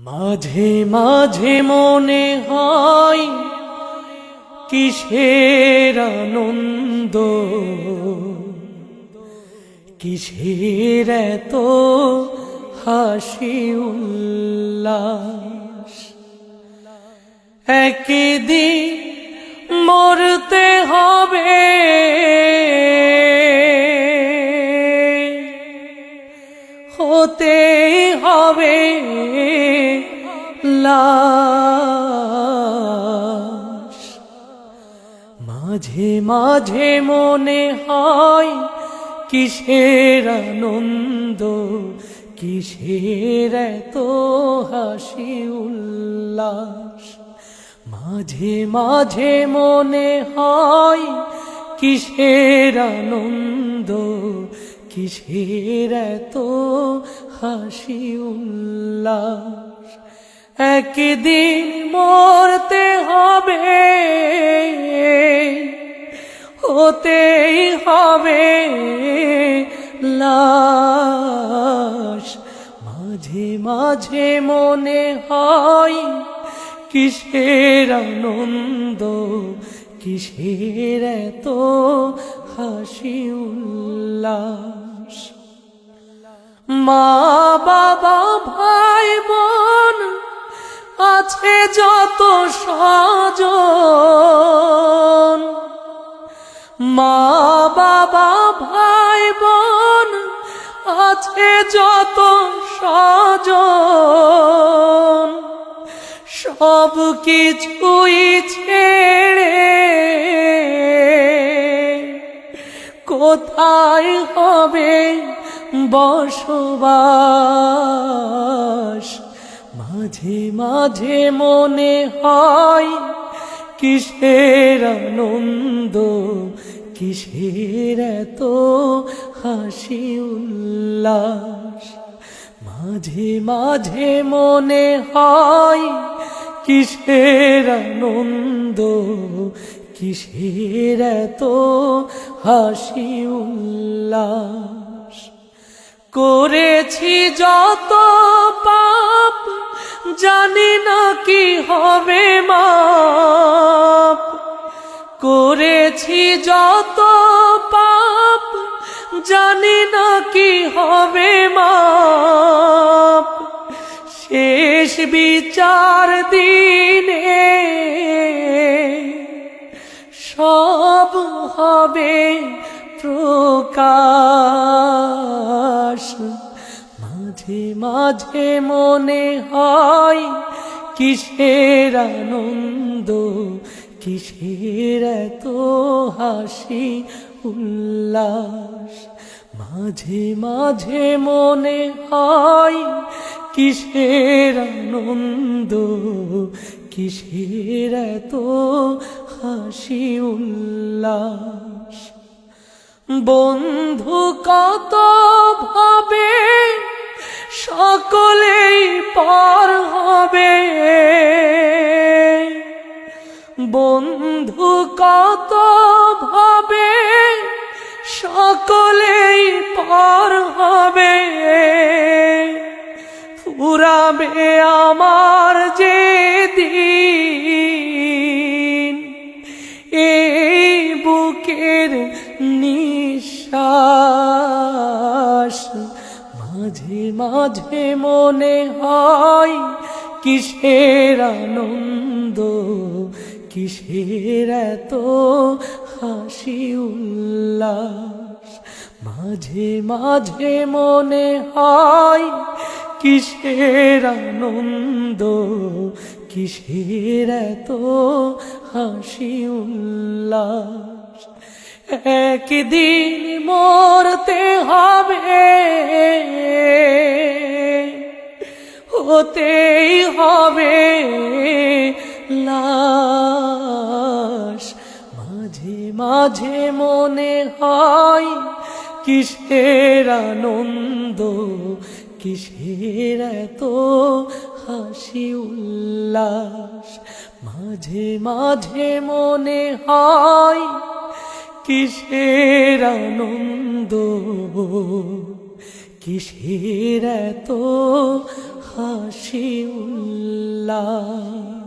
মাঝে মাঝে মনে হয় কিসের আনন্দ, কিসের এত হাসি উল্লাস। একদিন মরতে হবে, হতে হবে লাশ। মাঝে মাঝে মনে হয় কিসের আনন্দ, কিসের এত হাসি উল্লাস। মাঝে মাঝে মনে হয় কিসের আনন্দ, কিসের এত হাসি উল্লাস। একদিন মরতে হবে, হতেই হবে লাশ। মাঝে মাঝে মনে হয় কিসের আনন্দ, কিসের এত হাসি উল্লাস। মা বাবা ভাই বোন আছে যত স্বজন, মা বাবা ভাই বোন আছে যত স্বজন, সব কিছুই ছেড়ে কোথায় হবে বসবাস। মাঝে মাঝে মনে হয় কিসের আনন্দ, কিসের এত হাসি উল্লাস। মাঝে মাঝে মনে হয় কিসের আনন্দ, কিসের এত হাসি উল্লাস। করেছি যত পাপ জানি না কি হবে মাপ, করেছি যত পাপ জানি না কি হবে মাপ। শেষ বিচার দিনে সব হবে প্রকাশ। মাঝে মাঝে মনে হয় কিসের আনন্দ, কিসের এত হাসি উল্লাস। মাঝে মাঝে মনে হয় কিসের আনন্দ, কিসের এত হাসি উল্লাস। বন্ধু কত ভাবে সকলেই পার হবে, বন্ধু কত ভাবে সকলেই পার হবে। ফুরাবে আমার যে দিন এই বুকের নিঃশ্বাস। মাঝে মাঝে মনে হয় কিসের আনন্দ, কিসের এত হাসি উল্লাস। মাঝে মাঝে মনে হয় কিসের আনন্দ, কিসের এত হাসি উল্লাস। একদিন মরতে হবে, হতেই হবে লাশ। মাঝে মাঝে মনে হয় কিসের আনন্দ, কিসের এত হাসি উল্লাস। মাঝে মাঝে মনে হয় কিসের আনন্দ, কিসের এত হাসি উল্লাস।